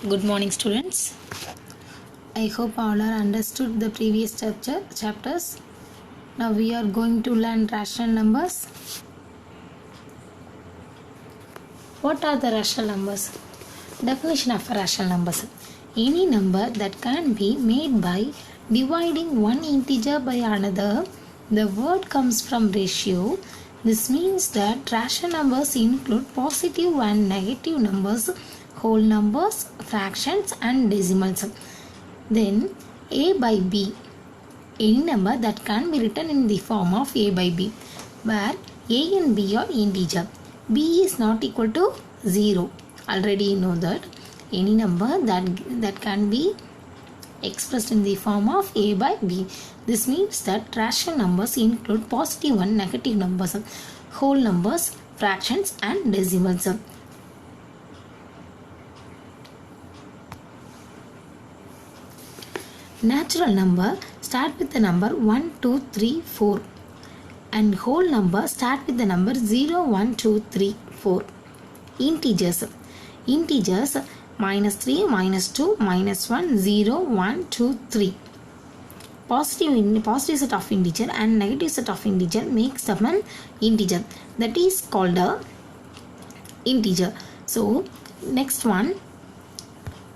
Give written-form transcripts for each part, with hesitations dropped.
Good morning, students. I hope all are understood the previous chapters. Now we are going to learn rational numbers. What are the rational numbers? Definition of rational numbers. Any number that can be made by dividing one integer by another. The word comes from ratio. This means that rational numbers include positive and negative numbers, whole numbers, fractions and decimals. Then a by b. Any number that can be written in the form of a by b, where a and b are integer. B is not equal to 0. Already you know that. Any number that can be expressed in the form of a by b. This means that rational numbers include positive and negative numbers, whole numbers, fractions and decimals. Natural number start with the number 1, 2, 3, 4 and whole number start with the number 0, 1, 2, 3, 4. Integers minus 3, minus 2, minus 1, 0, 1, 2, 3. Positive set of integer and negative set of integer makes them an integer. That is called a integer. So next one,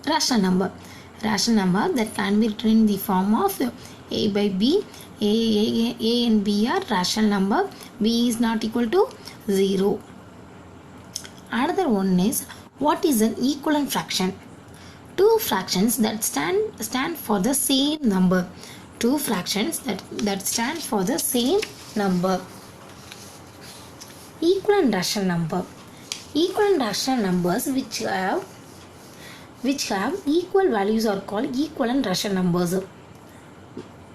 rational number. Rational number that can be written in the form of a by b. A and b are rational number. B is not equal to 0. Another one is, what is an equivalent fraction? Two fractions that stand for the same number. Two fractions that stand for the same number. Equivalent rational number. Equivalent rational numbers which have equal values are called equivalent rational numbers.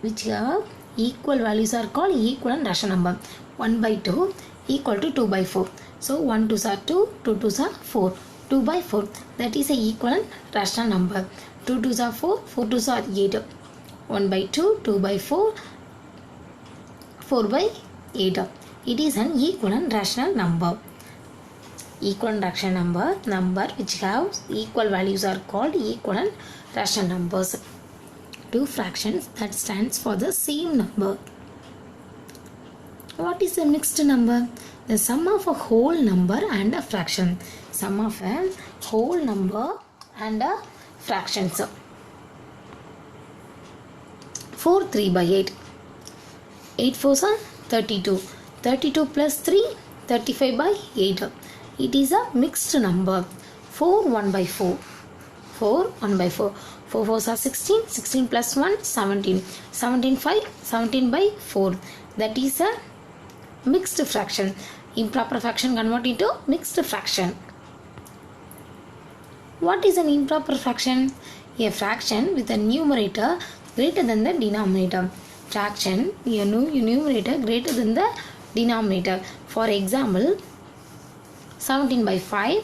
Which have equal values are called equivalent rational number. 1 by 2 equal to 2 by 4. So 1 2s are 2, 2 2s are 4. 2 by 4, that is a equivalent rational number. 2 2s are 4, 4 2s are 8. 1 by 2, 2 by 4, 4 by 8. It is an equivalent rational number. Equivalent rational number which have equal values are called equivalent rational numbers. Two fractions that stands for the same number. What is a mixed number? The sum of a whole number and a fraction. Sum of a whole number and a fraction. 4 3 by 8. 8 4s are 32. 32 plus 3, 35 by 8. It is a mixed number. 4 1 by 4. 4 1 by 4. 4 4s are 16. 16 plus 1 17. 17 5 17 by 4. That is a mixed fraction. Improper fraction convert into mixed fraction. What is an improper fraction? A fraction with a numerator greater than the denominator. Fraction, a numerator greater than the denominator. For example, 17 by 5,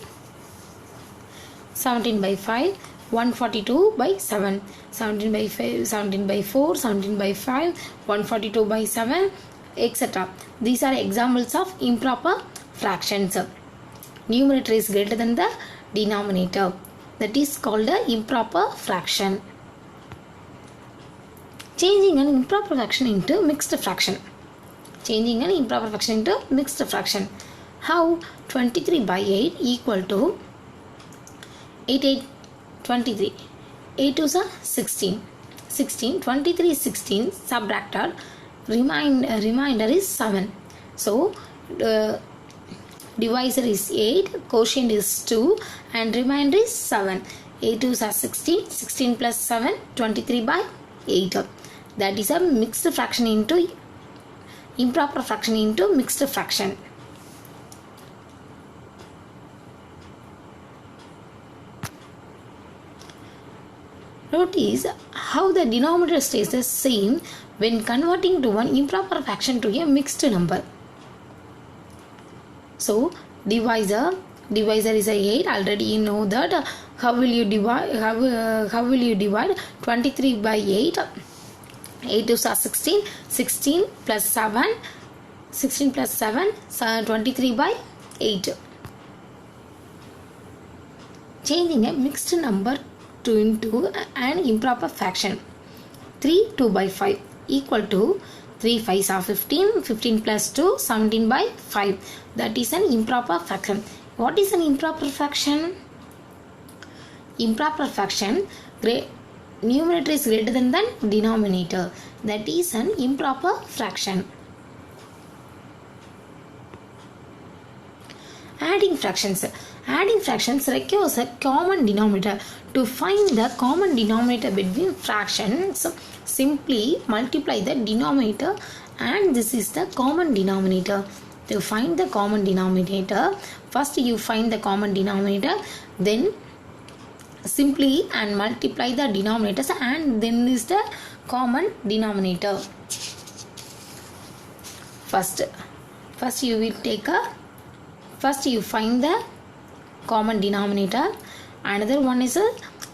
17 by 5, 142 by 7, 17 by 5, 17 by 4, 17 by 5, 142 by 7, etc. These are examples of improper fractions. Numerator is greater than the denominator. That is called a improper fraction. Changing an improper fraction into mixed fraction. Changing an improper fraction into mixed fraction. How? 23 by 8 equal to 8 8 23. 8 2s are 16. 16 23 is 16 subtracted. Remainder is 7. So divisor is 8, quotient is 2 and remainder is 7. 8 2s are 16. 16 plus 7, 23 by 8. That is a mixed fraction into improper fraction into mixed fraction. Notice how the denominator stays the same when converting to one improper fraction to a mixed number. So divisor is a 8. Already you know that. How will you divide 23 by 8? 8 2s are 16. 16 plus 7, 16 plus 7, 23 by 8. Changing a mixed number to into an improper fraction. 3 2 by 5 equal to 3 5s are 15, 15 plus 2, 17 by 5. That is an improper fraction. What is an improper fraction? Improper fraction, numerator is greater than the denominator. That is an improper fraction. Adding fractions. Adding fractions requires a common denominator. To find the common denominator between fractions, simply multiply the denominator, and this is the common denominator. To find the common denominator, first you find the common denominator, then simply and multiply the denominators, and then is the common denominator. First you will take a first you find the common denominator. Another one is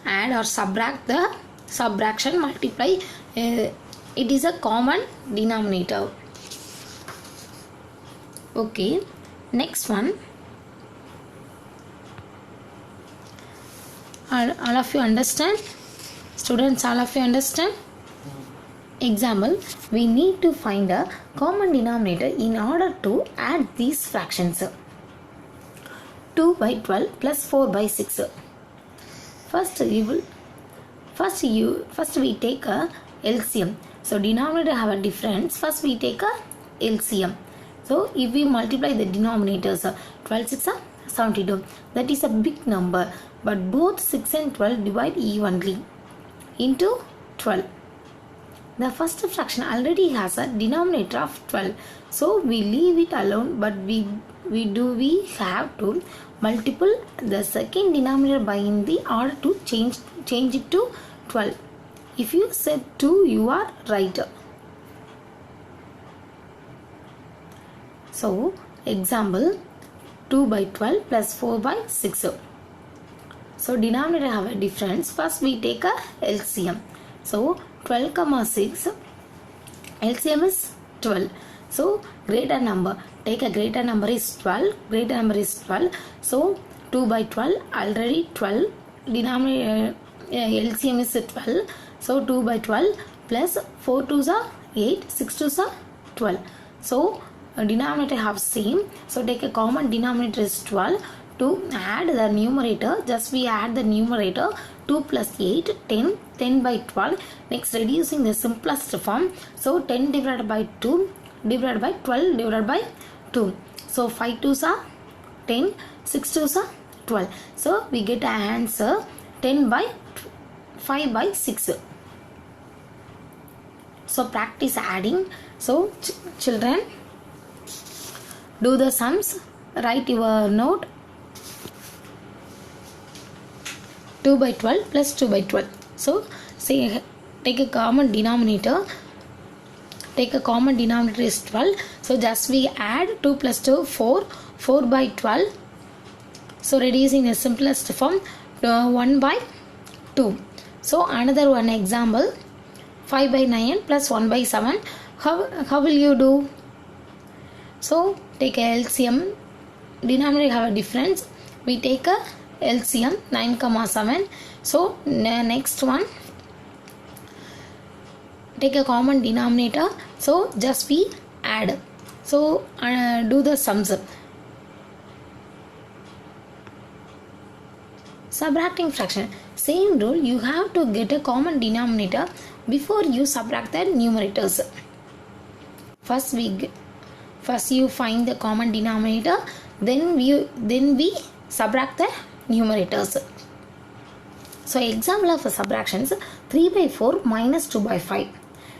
add or subtract the subtraction, multiply, it is a common denominator. Okay, next one. All of you understand? Students, all of you understand? Example, we need to find a common denominator in order to add these fractions. 2 by 12 plus 4 by 6. First we take a LCM. So denominator have a difference. First we take a LCM. So if we multiply the denominators, 12 6 are 72. That is a big number, but both 6 and 12 divide evenly into 12. The first fraction already has a denominator of 12, so we leave it alone, but we have to multiply the second denominator by in the order to change it to 12. If you said 2, you are right. So example, 2 by 12 plus 4 by 6. So denominator have a difference. First we take a LCM. So 12 comma 6, LCM is 12. So greater number, take a greater number is 12. Greater number is 12. So 2 by 12, already 12. Denominator LCM is 12. So 2 by 12 plus 4 2s are 8, 6 2s are 12. So denominator have same. So take a common denominator is 12. To add the numerator, just we add the numerator. 2 plus 8, 10, 10 by 12. Next, reducing the simplest form. So 10 divided by 2 divided by 12 divided by 2. So 5 2s are 10, 6 2s are 12. So we get an answer 10 by 5 by 6. So practice adding. So children, do the sums. Write your note. 2 by 12 plus 2 by 12. So say take a common denominator. Take a common denominator is 12. So just we add 2 plus 2, 4. 4 by 12. So reducing the simplest form, 1 by 2. So another one example, 5 by 9 plus 1 by 7. How will you do? So take a LCM. Denominator have a difference. We take a LCM 9 comma 7. So next one, take a common denominator. So just we add. So do the sums. Subtracting fraction, same rule, you have to get a common denominator before you subtract the numerators. First you find the common denominator, then we subtract the numerators. So example of subtractions, 3 by 4 minus 2 by 5.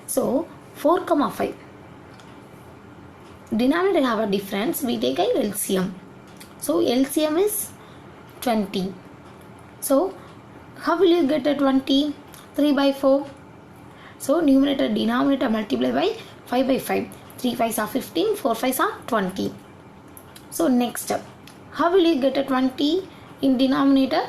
So 4 comma 5. Denominator have a difference. We take a LCM. So LCM is 20. So how will you get a 20? 3 by 4. So numerator denominator multiply by 5 by 5. 3 5s are 15. 4 5s are 20. So next step, how will you get a 20 in denominator?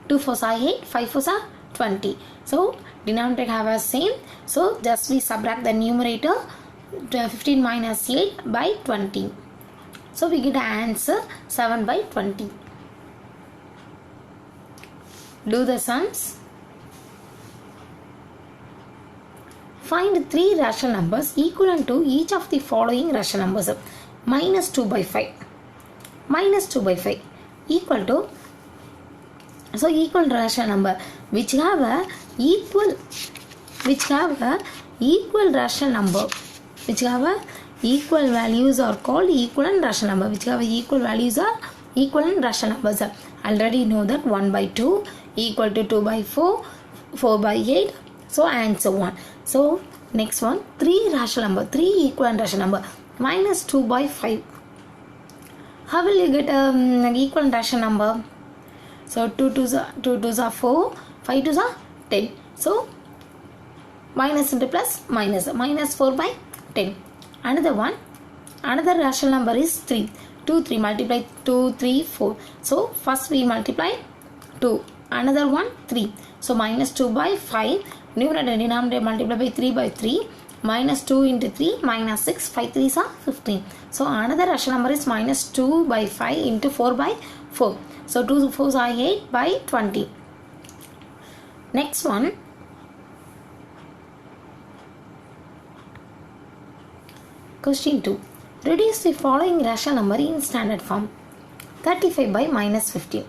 2 4s are 8. 5 4s are 20. So denominator have a same. So just we subtract the numerator, 15 minus 8 by 20. So we get an answer 7 by 20. Do the sums. Find 3 rational numbers equivalent to each of the following rational numbers. Minus 2 by 5. Minus 2 by 5 equal to, so equal rational number which have a equal rational number, which have a equal values are called equivalent rational number, which have equal values are equivalent rational numbers. Already know that 1 by 2 equal to 2 by 4, 4 by 8, so and so on. So next one, 3 rational number, 3 equivalent rational number. Minus 2 by 5. How will you get an equivalent rational number? So 2 2s are 4, 5 2s are 10. So minus into plus, minus 4 by 10. Another one, another rational number is 3. 2 3 multiply 2 3 4. So first we multiply 2. Another one 3. So minus 2 by 5. Numerator and denominator multiply by 3 by 3. Minus 2 into 3 minus 6. 5 3s are 15. So another rational number is minus 2 by 5 into 4 by 4. So 2 4s are 8 by 20. Next one. Question 2. Reduce the following rational number in standard form. 35 by minus 15.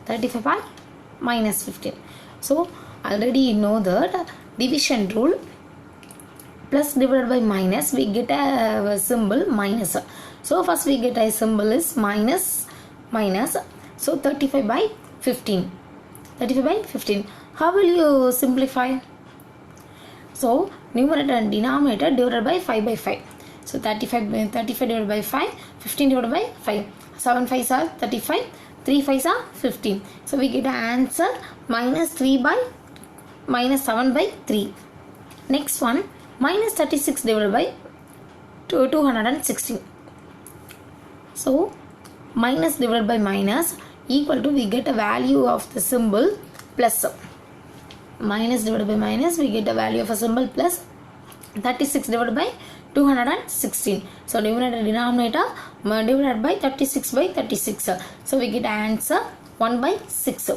35 by minus 15. So already you know that division rule, plus divided by minus, we get a symbol minus. So first we get a symbol is minus. So 35 by 15. 35 by 15. How will you simplify? So numerator and denominator divided by 5 by 5. So 35 divided by 5, 15 divided by 5. 7 5s are 35, 3 5s are 15. So we get an answer minus 7 by 3. Next one, minus 36 divided by 216. So minus divided by minus equal to, we get a value of the symbol plus. Minus divided by minus, we get a value of a symbol plus. 36 divided by 216. So numerator and denominator divided by 36 by 36. So we get answer 1 by 6.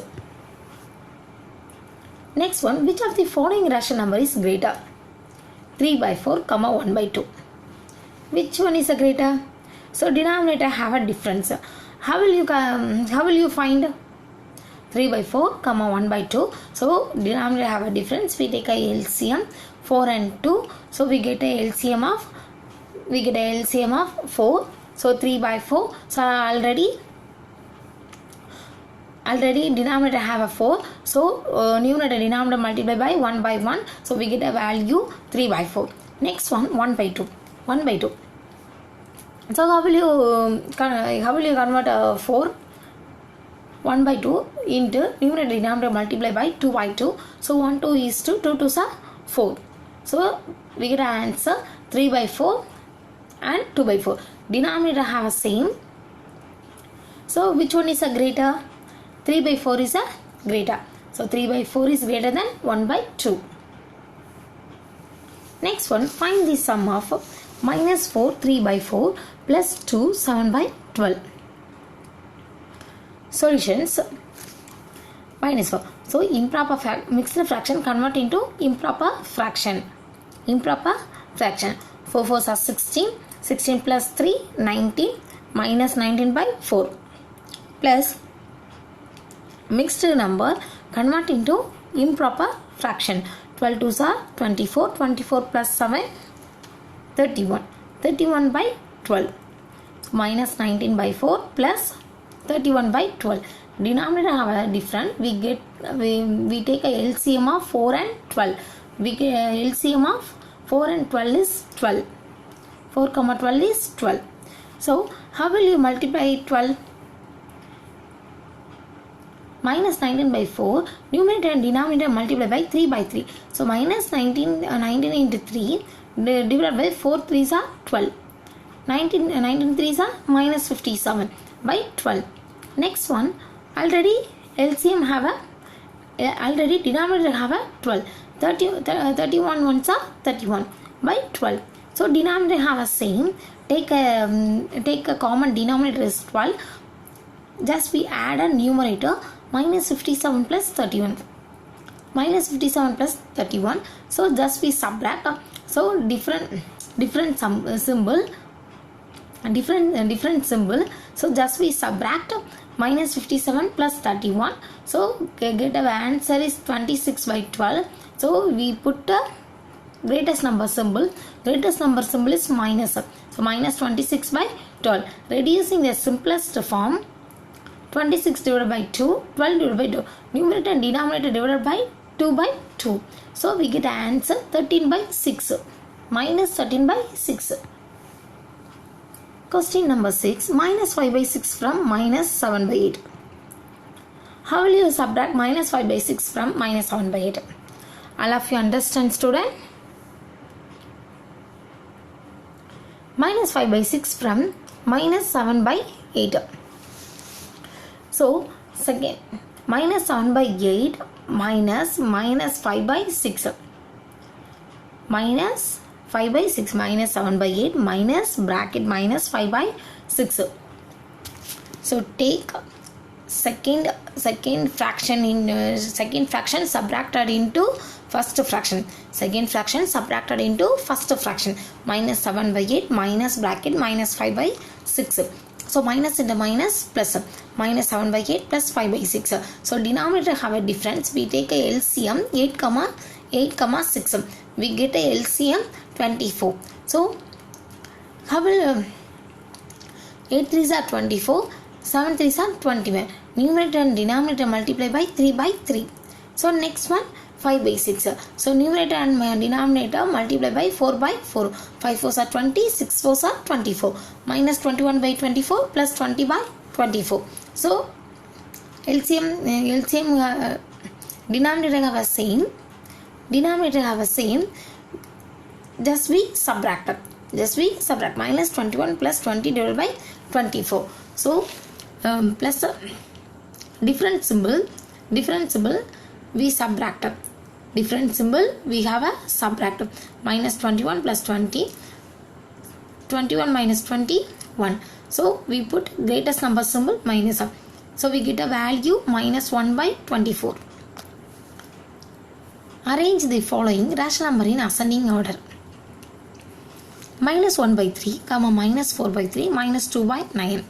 Next one, which of the following rational number is greater? 3 by 4, 1 by 2. Which one is a greater? So denominator have a difference. How will you find 3 by 4, 1 by 2? So denominator have a difference. We take a LCM 4 and 2. So we get a LCM of 4. So 3 by 4. So already denominator have a 4. So numerator denominator multiply by 1 by 1. So we get a value 3 by 4. Next one, 1 by 2. 1 by 2. So how will you convert 4? 1 by 2 into numerator denominator multiply by 2 by 2. So 1 2 is 2, 2 2s are 4. So we get an answer 3 by 4 and 2 by 4. Denominator have a same. So which one is a greater? 3 by 4 is a greater. So 3 by 4 is greater than 1 by 2. Next one, find the sum of minus 4 3 by 4 plus 2 7 by 12. Solutions. Minus 4. So improper mixed fraction convert into improper fraction. 4 4s are 16. 16 plus 3 19 minus 19 by 4 plus mixed number convert into improper fraction. 12 2s are 24. 24 plus 7 31. 31 by 12. So minus 19 by 4 plus 31 by 12. Denominator have a different. We take a LCM of 4 and 12. We get LCM of 4 and 12 is 12. 4 12 is 12. So how will you multiply 12? Minus 19 by 4. Numerator and denominator multiply by 3 by 3. So minus 19 into 3 divided by 4 3s are 12. 19 3s are minus 57 by 12. Next one, already LCM have a denominator have a 12. 31 ones are 31 by 12. So denominator have a same. Take a common denominator is 12. just we add a numerator minus 57 plus 31. Minus 57 plus 31. So just we subtract. So different symbol. Different symbol. So just we subtract minus 57 plus 31. So get our answer is 26 by 12. So we put the greatest number symbol. Greatest number symbol is minus. So minus 26 by 12. Reducing the simplest form. 26 divided by 2, 12 divided by 2. Numerator and denominator divided by 2 by 2. So we get an answer 13 by 6. Minus 13 by 6. Question number 6. Minus 5 by 6 from minus 7 by 8. How will you subtract minus 5 by 6 from minus 7 by 8? All of you understand, student? Minus 5 by 6 from minus 7 by 8. So, second, minus 7 by 8 minus 5 by 6. Minus 5 by 6 minus 7 by 8 minus bracket minus 5 by 6. So, take second fraction in second fraction subtracted into first fraction. Second fraction subtracted into first fraction. Minus 7 by 8 minus bracket minus 5 by 6. So minus into minus plus. Minus 7 by 8 plus 5 by 6. So denominator have a difference. We take a LCM 8, 6. We get a LCM 24. So how will 8 3s are 24. 7 3s are 21. Numerator and denominator multiply by 3 by 3. So next one 5 by 6. So numerator and denominator multiply by 4 by 4. 5 4s are 20, 6 4s are 24. Minus 21 by 24 plus 20 by 24. So LCM denominator have a same. Denominator have a same. Just we subtract. Minus 21 plus 20 divided by 24. So plus different symbol we subtract. Different symbol we have a subtract. Minus 21 plus 20. 21 minus 21. So we put greatest number symbol minus up. So we get a value minus 1 by 24. Arrange the following rational number in ascending order. Minus 1 by 3, minus 4 by 3, minus 2 by 9.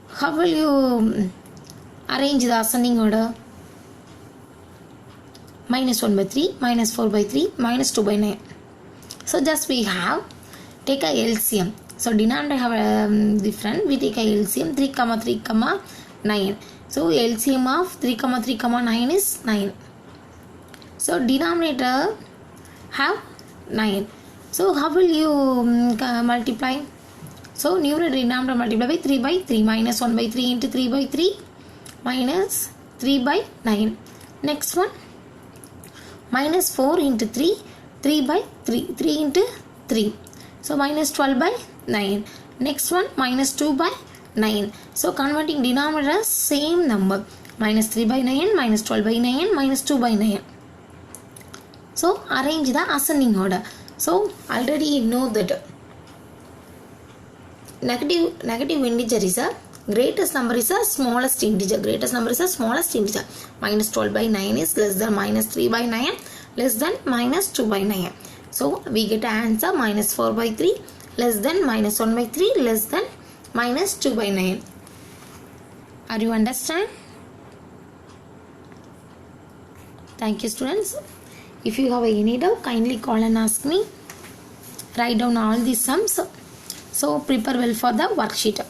How will you arrange the ascending order? Minus 1 by 3, minus 4 by 3, minus 2 by 9. So just we have take a LCM. So denominator have a different. We take a LCM 3, 3, 9. So LCM of 3, 3, 9 is 9. So denominator have 9. So how will you multiply? So numerator denominator multiply by 3 by 3. Minus 1 by 3 into 3 by 3. Minus 3 by 9. Next one. Minus 4 into 3. 3 by 3. 3 into 3. So minus 12 by 9. Next one. Minus 2 by 9. So converting denominator as same number. Minus 3 by 9. Minus 12 by 9. Minus 2 by 9. So arrange the ascending order. So already you know that negative integer is a greatest number is a smallest integer. Greatest number is a smallest integer. Minus 12 by 9 is less than minus 3 by 9 less than minus 2 by 9. So we get an answer minus 4 by 3 less than minus 1 by 3 less than minus 2 by 9. Are you understand? Thank you, students. If you have any doubt, kindly call and ask me. Write down all these sums. So prepare well for the worksheet.